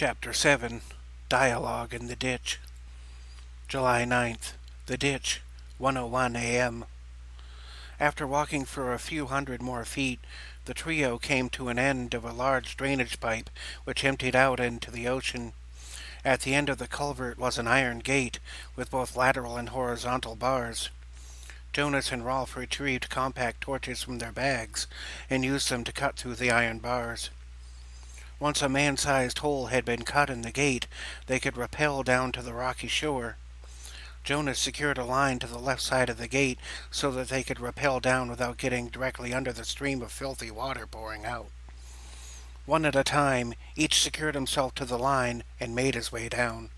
Chapter 7 Dialogue in the Ditch. July 9th. The Ditch, 1:01 a.m. After walking for a few hundred more feet, the trio came to an end of a large drainage pipe which emptied out into the ocean. At the end of the culvert was an iron gate with both lateral and horizontal bars. Jonas and Rolf retrieved compact torches from their bags and used them to cut through the iron bars. Once a man-sized hole had been cut in the gate, they could rappel down to the rocky shore. Jonas secured a line to the left side of the gate so that they could rappel down without getting directly under the stream of filthy water pouring out. One at a time, each secured himself to the line and made his way down.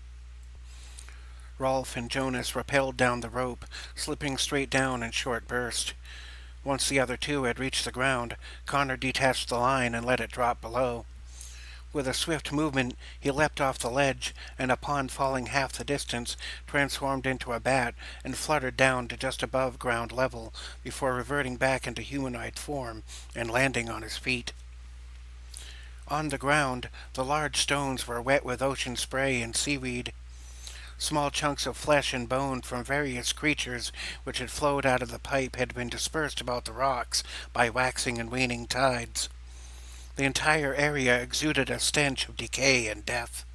Rolf and Jonas rappelled down the rope, slipping straight down in short bursts. Once the other two had reached the ground, Connor detached the line and let it drop below. With a swift movement, he leapt off the ledge, and upon falling half the distance, transformed into a bat and fluttered down to just above ground level before reverting back into humanoid form and landing on his feet. On the ground, the large stones were wet with ocean spray and seaweed. Small chunks of flesh and bone from various creatures which had flowed out of the pipe had been dispersed about the rocks by waxing and waning tides. The entire area exuded a stench of decay and death.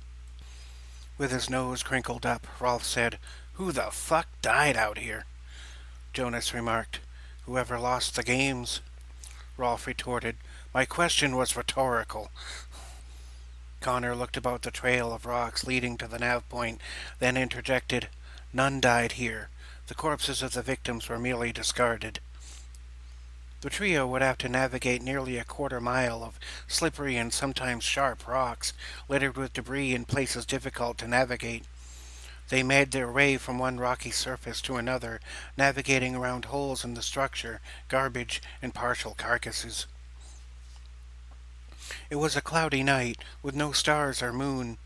With his nose crinkled up, Rolf said, "Who the fuck died out here?" Jonas remarked, "Whoever lost the games." Rolf retorted, "My question was rhetorical." Connor looked about the trail of rocks leading to the nav point, then interjected, "None died here. The corpses of the victims were merely discarded." The trio would have to navigate nearly a quarter-mile of slippery and sometimes sharp rocks, littered with debris in places difficult to navigate. They made their way from one rocky surface to another, navigating around holes in the structure, garbage, and partial carcasses. It was a cloudy night, with no stars or moon.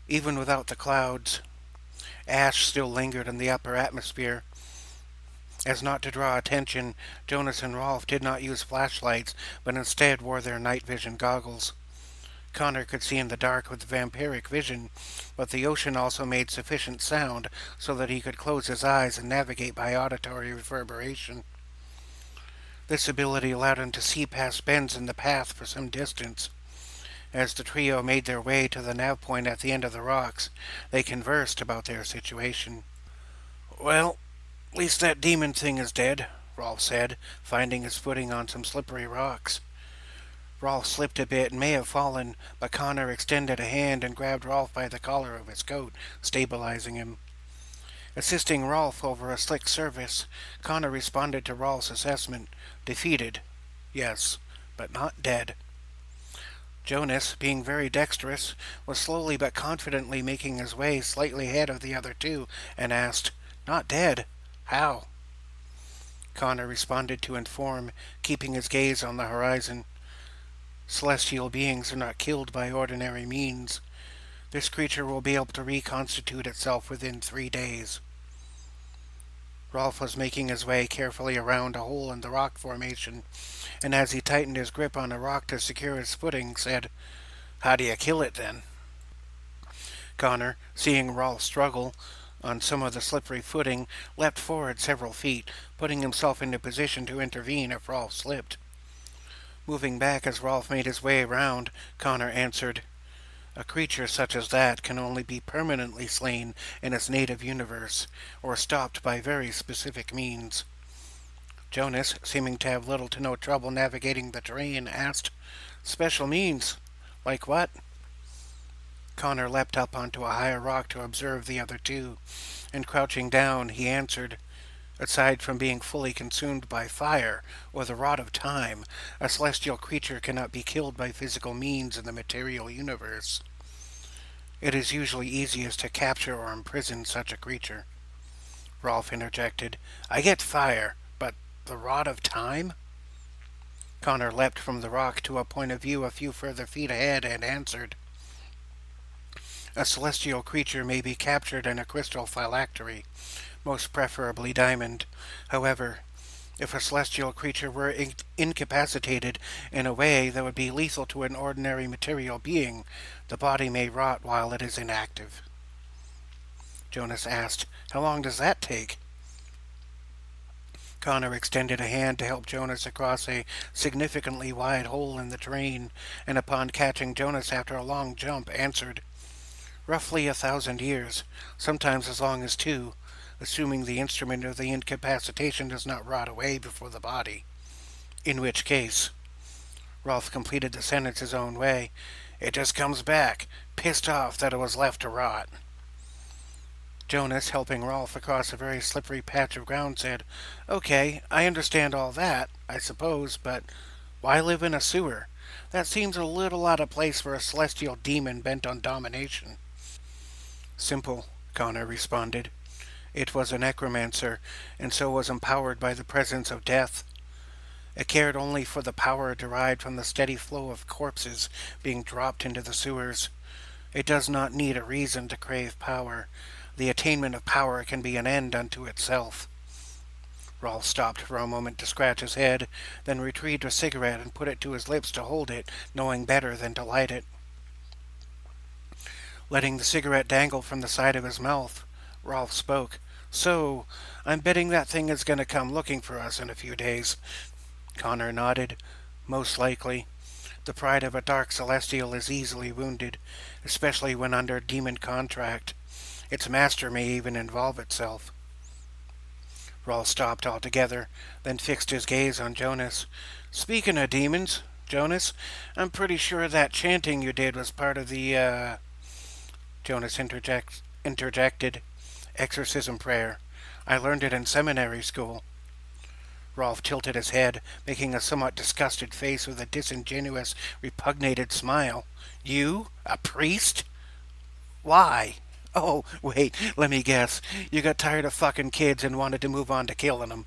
Even without the clouds, ash still lingered in the upper atmosphere. As not to draw attention, Jonas and Rolf did not use flashlights, but instead wore their night vision goggles. Connor could see in the dark with vampiric vision, but the ocean also made sufficient sound so that he could close his eyes and navigate by auditory reverberation. This ability allowed him to see past bends in the path for some distance. As the trio made their way to the nav point at the end of the rocks, they conversed about their situation. "Well, at least that demon thing is dead," Rolf said, finding his footing on some slippery rocks. Rolf slipped a bit and may have fallen, but Connor extended a hand and grabbed Rolf by the collar of his coat, stabilizing him. Assisting Rolf over a slick surface, Connor responded to Rolf's assessment. Defeated, yes, but not dead. Jonas, being very dexterous, was slowly but confidently making his way slightly ahead of the other two, and asked, "Not dead? How?" Connor responded to inform, keeping his gaze on the horizon. "Celestial beings are not killed by ordinary means. This creature will be able to reconstitute itself within 3 days." Rolf was making his way carefully around a hole in the rock formation, and as he tightened his grip on a rock to secure his footing, said, "How do you kill it, then?" Connor, seeing Rolf struggle on some of the slippery footing, leapt forward several feet, putting himself into position to intervene if Rolf slipped. Moving back as Rolf made his way around, Connor answered, "A creature such as that can only be permanently slain in its native universe, or stopped by very specific means." Jonas, seeming to have little to no trouble navigating the terrain, asked, "Special means? Like what?" Connor leapt up onto a higher rock to observe the other two, and crouching down, he answered, "Aside from being fully consumed by fire or the rod of time, a celestial creature cannot be killed by physical means in the material universe. It is usually easiest to capture or imprison such a creature." Rolf interjected, "I get fire, but the rod of time?" Connor leapt from the rock to a point of view a few further feet ahead and answered, "A celestial creature may be captured in a crystal phylactery, most preferably diamond. However, If a celestial creature were incapacitated in a way that would be lethal to an ordinary material being, the body may rot while it is inactive. Jonas asked, "How long does that take?" Connor extended a hand to help Jonas across a significantly wide hole in the terrain, and upon catching Jonas after a long jump, answered, "Roughly 1,000 years, sometimes as long as two, assuming the instrument of the incapacitation does not rot away before the body. In which case," Rolf completed the sentence his own way, "it just comes back, pissed off that it was left to rot." Jonas, helping Rolf across a very slippery patch of ground, said, "Okay, I understand all that, I suppose, but why live in a sewer? That seems a little out of place for a celestial demon bent on domination." "Simple," Connor responded. "It was a necromancer, and so was empowered by the presence of death. It cared only for the power derived from the steady flow of corpses being dropped into the sewers. It does not need a reason to crave power. The attainment of power can be an end unto itself." Rolf stopped for a moment to scratch his head, then retrieved a cigarette and put it to his lips to hold it, knowing better than to light it. Letting the cigarette dangle from the side of his mouth, Rolf spoke. "So, I'm betting that thing is going to come looking for us in a few days." Connor nodded. "Most likely. The pride of a dark celestial is easily wounded, especially when under demon contract. Its master may even involve itself." Rolf stopped altogether, then fixed his gaze on Jonas. "Speaking of demons, Jonas, I'm pretty sure that chanting you did was part of the, Jonas interjected. "Exorcism prayer. I learned it in seminary school." Rolf tilted his head, making a somewhat disgusted face with a disingenuous, repugnated smile. "You? A priest? Why? Oh, wait, let me guess. You got tired of fucking kids and wanted to move on to killing them."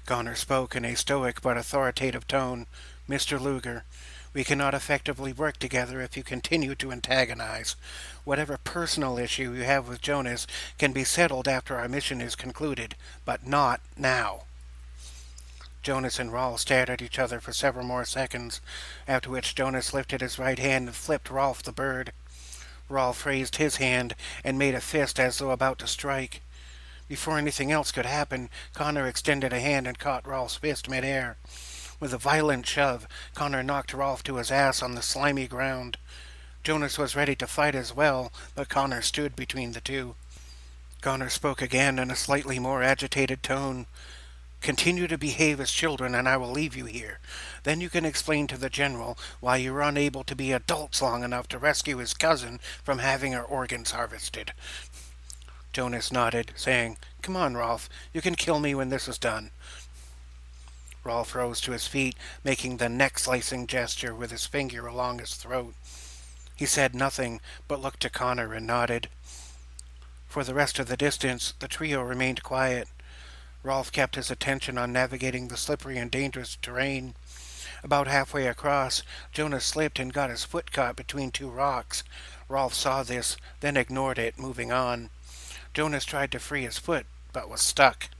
Connor spoke in a stoic but authoritative tone. "Mr. Luger, we cannot effectively work together if you continue to antagonize. Whatever personal issue you have with Jonas can be settled after our mission is concluded, but not now." Jonas and Rolf stared at each other for several more seconds, after which Jonas lifted his right hand and flipped Rolf the bird. Rolf raised his hand and made a fist as though about to strike. Before anything else could happen, Connor extended a hand and caught Rolf's fist midair. With a violent shove, Connor knocked Rolf to his ass on the slimy ground. Jonas was ready to fight as well, but Connor stood between the two. Connor spoke again in a slightly more agitated tone. "Continue to behave as children and I will leave you here. Then you can explain to the General why you were unable to be adults long enough to rescue his cousin from having her organs harvested." Jonas nodded, saying, "Come on, Rolf. You can kill me when this is done." Rolf rose to his feet, making the neck-slicing gesture with his finger along his throat. He said nothing, but looked to Connor and nodded. For the rest of the distance, the trio remained quiet. Rolf kept his attention on navigating the slippery and dangerous terrain. About halfway across, Jonas slipped and got his foot caught between two rocks. Rolf saw this, then ignored it, moving on. Jonas tried to free his foot, but was stuck.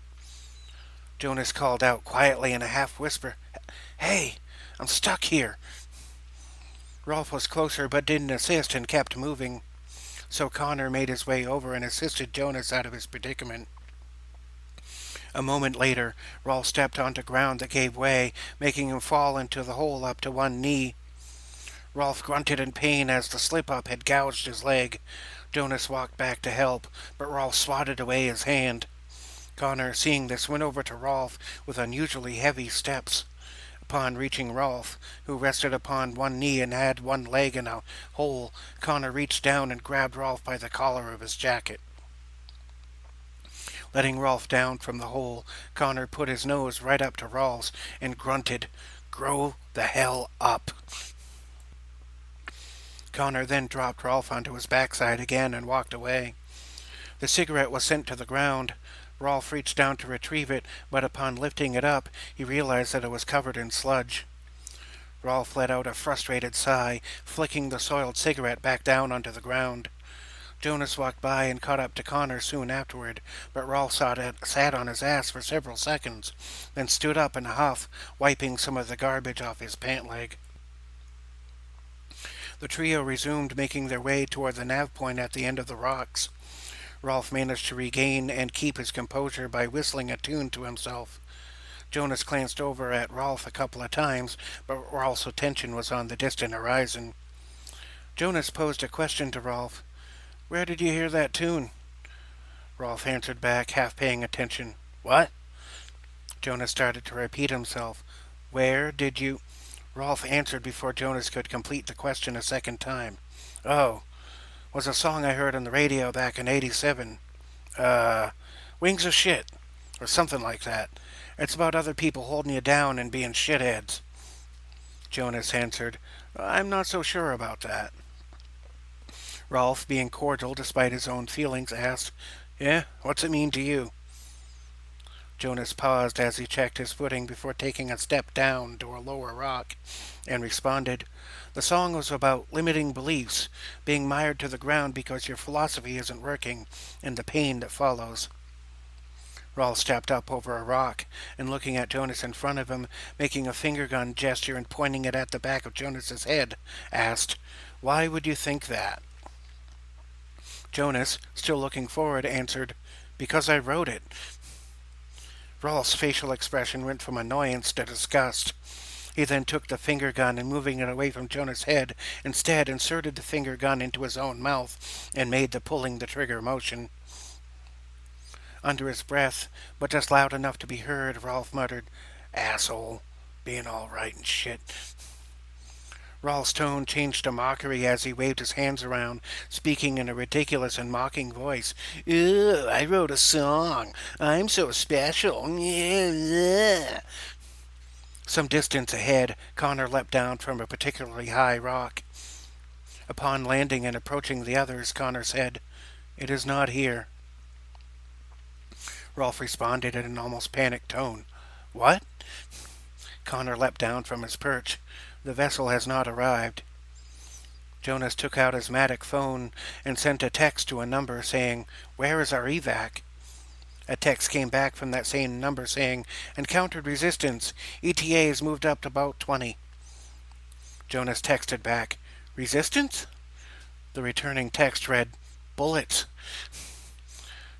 Jonas called out quietly in a half-whisper, "Hey, I'm stuck here." Rolf was closer but didn't assist and kept moving. So Connor made his way over and assisted Jonas out of his predicament. A moment later, Rolf stepped onto ground that gave way, making him fall into the hole up to one knee. Rolf grunted in pain as the slip-up had gouged his leg. Jonas walked back to help, but Rolf swatted away his hand. Connor, seeing this, went over to Rolf with unusually heavy steps. Upon reaching Rolf, who rested upon one knee and had one leg in a hole, Connor reached down and grabbed Rolf by the collar of his jacket. Letting Rolf down from the hole, Connor put his nose right up to Rolf's and grunted, "Grow the hell up." Connor then dropped Rolf onto his backside again and walked away. The cigarette was sent to the ground. Rolf reached down to retrieve it, but upon lifting it up, he realized that it was covered in sludge. Rolf let out a frustrated sigh, flicking the soiled cigarette back down onto the ground. Jonas walked by and caught up to Connor soon afterward, but Rolf sat on his ass for several seconds, then stood up in a huff, wiping some of the garbage off his pant leg. The trio resumed making their way toward the nav point at the end of the rocks. Rolf managed to regain and keep his composure by whistling a tune to himself. Jonas glanced over at Rolf a couple of times, but Rolf's attention was on the distant horizon. Jonas posed a question to Rolf. "Where did you hear that tune?" Rolf answered back, half paying attention. "What?" Jonas started to repeat himself. "Where did you—" Rolf answered before Jonas could complete the question a second time. "Oh, was a song I heard on the radio back in '87. Wings of Shit, or something like that. It's about other people holding you down and being shitheads." Jonas answered, "I'm not so sure about that." Rolf, being cordial despite his own feelings, asked, "Yeah, what's it mean to you?" Jonas paused as he checked his footing before taking a step down to a lower rock, and responded, "The song was about limiting beliefs, being mired to the ground because your philosophy isn't working, and the pain that follows." Rolf stepped up over a rock, and looking at Jonas in front of him, making a finger gun gesture and pointing it at the back of Jonas's head, asked, "Why would you think that?" Jonas, still looking forward, answered, "Because I wrote it." Rolf's facial expression went from annoyance to disgust. He then took the finger gun and, moving it away from Jonas's head, instead inserted the finger gun into his own mouth and made the pulling the trigger motion. Under his breath, but just loud enough to be heard, Rolf muttered, "Asshole, being all right and shit." Rolf's tone changed to mockery as he waved his hands around, speaking in a ridiculous and mocking voice. "Ooh, I wrote a song. I'm so special." Some distance ahead, Connor leapt down from a particularly high rock. Upon landing and approaching the others, Connor said, "It is not here." Rolf responded in an almost panicked tone. "What?" Connor leapt down from his perch. "The vessel has not arrived." Jonas took out his Matic phone and sent a text to a number saying, "Where is our evac?" A text came back from that same number saying, "Encountered resistance. ETA's moved up to about 20. Jonas texted back, "Resistance?" The returning text read, "Bullets."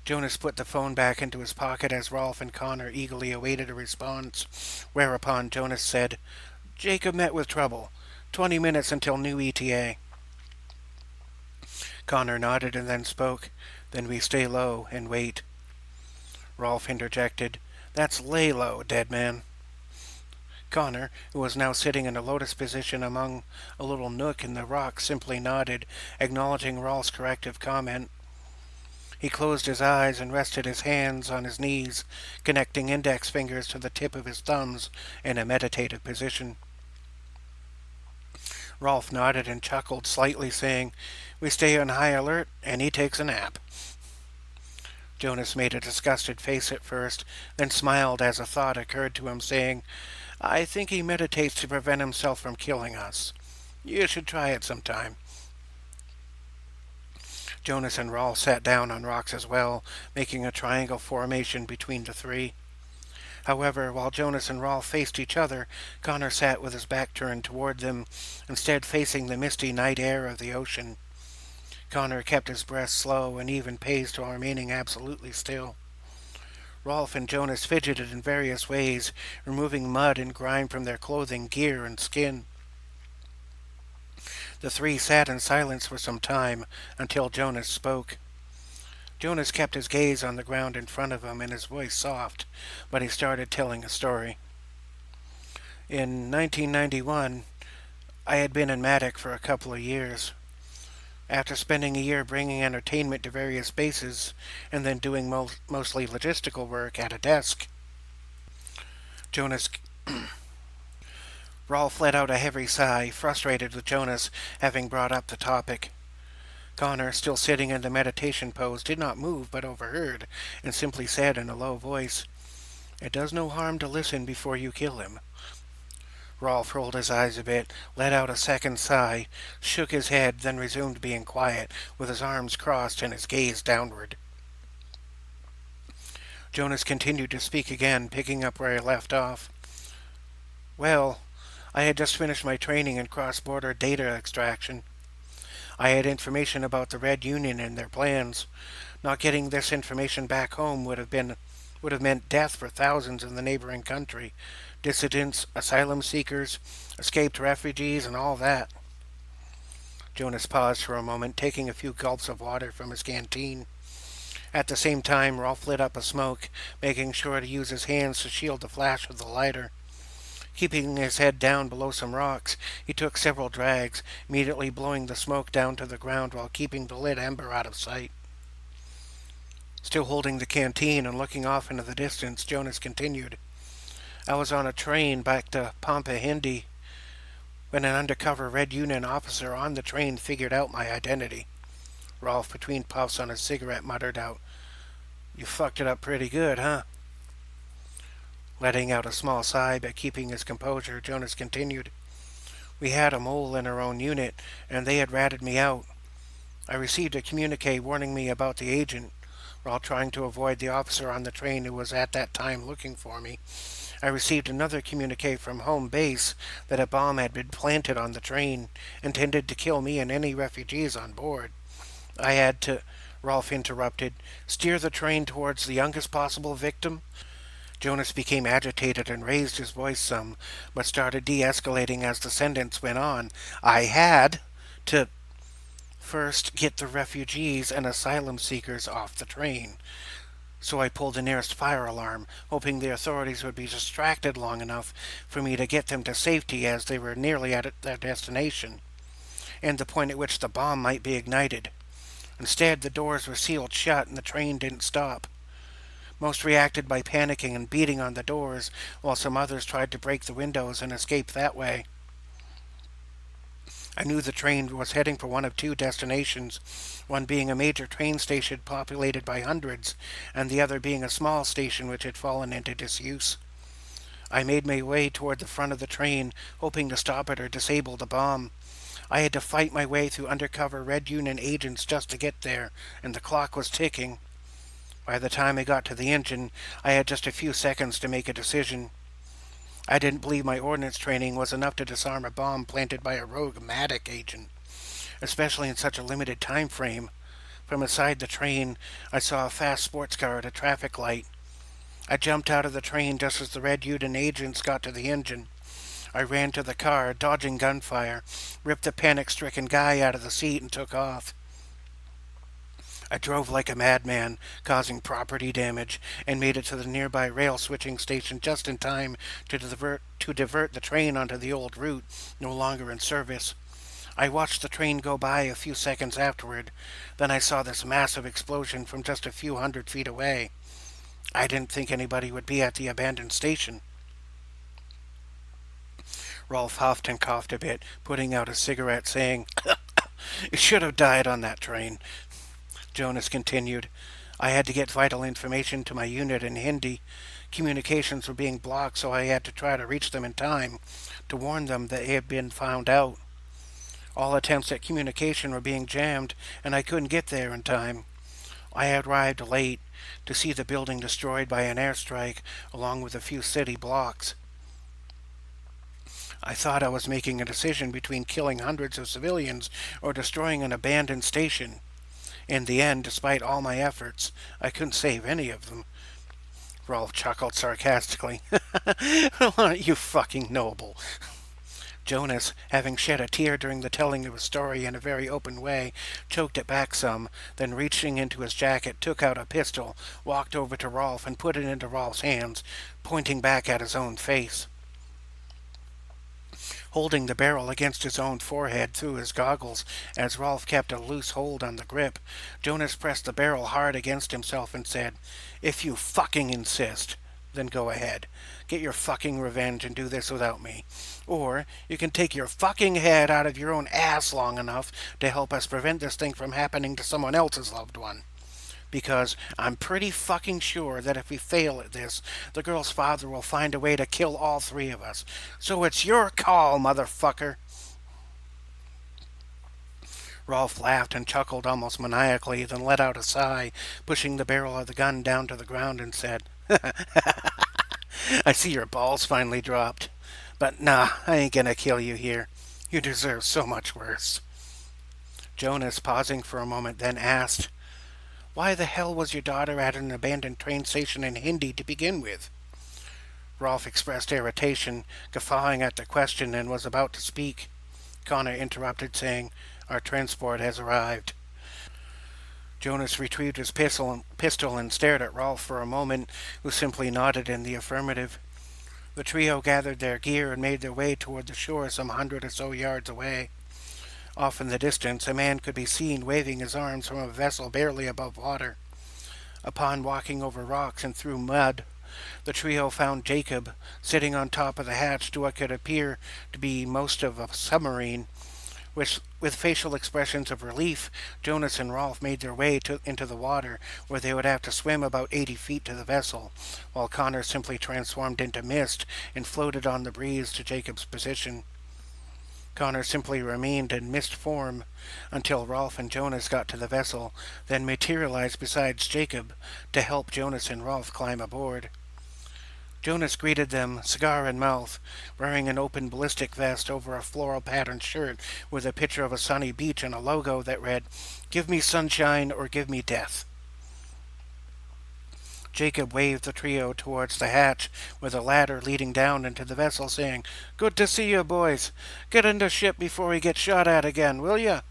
Jonas put the phone back into his pocket as Rolf and Connor eagerly awaited a response, whereupon Jonas said, "Jacob met with trouble. 20 minutes until new ETA." Connor nodded and then spoke, "Then we stay low and wait." Rolf interjected, "That's lay low, dead man." Connor, who was now sitting in a lotus position among a little nook in the rock, simply nodded, acknowledging Rolf's corrective comment. He closed his eyes and rested his hands on his knees, connecting index fingers to the tip of his thumbs in a meditative position. Rolf nodded and chuckled slightly, saying, "We stay on high alert, and he takes a nap." Jonas made a disgusted face at first, then smiled as a thought occurred to him, saying, "I think he meditates to prevent himself from killing us. You should try it sometime." Jonas and Rolf sat down on rocks as well, making a triangle formation between the three. However, while Jonas and Rolf faced each other, Connor sat with his back turned toward them, instead facing the misty night air of the ocean. Connor kept his breath slow and even paced while remaining absolutely still. Rolf and Jonas fidgeted in various ways, removing mud and grime from their clothing, gear, and skin. The three sat in silence for some time, until Jonas spoke. Jonas kept his gaze on the ground in front of him and his voice soft, but he started telling a story. In 1991, I had been in Matic for a couple of years. After spending a year bringing entertainment to various bases, and then doing mostly logistical work at a desk, Jonas... Rolf let out a heavy sigh, frustrated with Jonas having brought up the topic. Connor, still sitting in the meditation pose, did not move but overheard, and simply said in a low voice, "It does no harm to listen before you kill him." Rolf rolled his eyes a bit, let out a second sigh, shook his head, then resumed being quiet, with his arms crossed and his gaze downward. Jonas continued to speak again, picking up where he left off. Well, I had just finished my training in cross-border data extraction. I had information about the Red Union and their plans. Not getting this information back home would have meant death for thousands in the neighboring country. Dissidents, asylum seekers, escaped refugees, and all that. Jonas paused for a moment, taking a few gulps of water from his canteen. At the same time, Rolf lit up a smoke, making sure to use his hands to shield the flash of the lighter. Keeping his head down below some rocks, he took several drags, immediately blowing the smoke down to the ground while keeping the lit ember out of sight. Still holding the canteen and looking off into the distance, Jonas continued. I was on a train back to Pampahindi when an undercover Red Union officer on the train figured out my identity. Rolf, between puffs on his cigarette, muttered out, "You fucked it up pretty good, huh?" Letting out a small sigh but keeping his composure, Jonas continued. We had a mole in our own unit, and they had ratted me out. I received a communique warning me about the agent, while trying to avoid the officer on the train who was at that time looking for me. I received another communique from home base that a bomb had been planted on the train, intended to kill me and any refugees on board. I had to, Rolf interrupted, steer the train towards the youngest possible victim. Jonas became agitated and raised his voice some, but started de-escalating as the sentence went on. I had to first get the refugees and asylum seekers off the train. So I pulled the nearest fire alarm, hoping the authorities would be distracted long enough for me to get them to safety as they were nearly at their destination, and the point at which the bomb might be ignited. Instead, the doors were sealed shut and the train didn't stop. Most reacted by panicking and beating on the doors, while some others tried to break the windows and escape that way. I knew the train was heading for one of two destinations, one being a major train station populated by hundreds, and the other being a small station which had fallen into disuse. I made my way toward the front of the train, hoping to stop it or disable the bomb. I had to fight my way through undercover Red Union agents just to get there, and the clock was ticking. By the time I got to the engine, I had just a few seconds to make a decision. I didn't believe my ordnance training was enough to disarm a bomb planted by a rogue Matic agent, especially in such a limited time frame. From inside the train, I saw a fast sports car at a traffic light. I jumped out of the train just as the Red Union agents got to the engine. I ran to the car, dodging gunfire, ripped the panic-stricken guy out of the seat, and took off. I drove like a madman, causing property damage, and made it to the nearby rail switching station just in time to divert the train onto the old route, no longer in service. I watched the train go by a few seconds afterward. Then I saw this massive explosion from just a few 100 feet away. I didn't think anybody would be at the abandoned station. Rolf huffed and coughed a bit, putting out a cigarette, saying, "It should have died on that train." Jonas continued. I had to get vital information to my unit in Hindi. Communications were being blocked, so I had to try to reach them in time to warn them that they had been found out. All attempts at communication were being jammed, and I couldn't get there in time. I arrived late to see the building destroyed by an airstrike, along with a few city blocks. I thought I was making a decision between killing hundreds of civilians or destroying an abandoned station. In the end, despite all my efforts, I couldn't save any of them. Rolf chuckled sarcastically. Aren't you fucking noble? Jonas, having shed a tear during the telling of his story in a very open way, choked it back some, then reaching into his jacket, took out a pistol, walked over to Rolf and put it into Rolf's hands, pointing back at his own face. Holding the barrel against his own forehead through his goggles, as Rolf kept a loose hold on the grip, Jonas pressed the barrel hard against himself and said, "If you fucking insist, then go ahead. Get your fucking revenge and do this without me. Or you can take your fucking head out of your own ass long enough to help us prevent this thing from happening to someone else's loved one. because I'm pretty fucking sure that if we fail at this, the girl's father will find a way to kill all three of us. So it's your call, motherfucker. Rolf laughed and chuckled almost maniacally, then let out a sigh, pushing the barrel of the gun down to the ground and said, I see your balls finally dropped. But nah, I ain't gonna kill you here. You deserve so much worse. Jonas, pausing for a moment, then asked, Why the hell was your daughter at an abandoned train station in Hindi to begin with? Rolf expressed irritation, guffawing at the question, and was about to speak. Connor interrupted, saying, Our transport has arrived. Jonas retrieved his pistol and stared at Rolf for a moment, who simply nodded in the affirmative. The trio gathered their gear and made their way toward the shore some 100 or so yards away. Off in the distance, a man could be seen waving his arms from a vessel barely above water. Upon walking over rocks and through mud, the trio found Jacob sitting on top of the hatch to what could appear to be most of a submarine. With facial expressions of relief, Jonas and Rolf made their way into the water, where they would have to swim about 80 feet to the vessel, while Connor simply transformed into mist and floated on the breeze to Jacob's position. Connor simply remained in mist form until Rolf and Jonas got to the vessel, then materialized beside Jacob to help Jonas and Rolf climb aboard. Jonas greeted them, cigar in mouth, wearing an open ballistic vest over a floral patterned shirt with a picture of a sunny beach and a logo that read, Give me sunshine or give me death. Jacob waved the trio towards the hatch with a ladder leading down into the vessel, saying, Good to see you, boys. Get into ship before we get shot at again, will ya?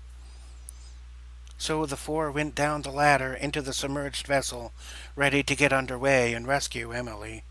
So the four went down the ladder into the submerged vessel, ready to get under way and rescue Emily.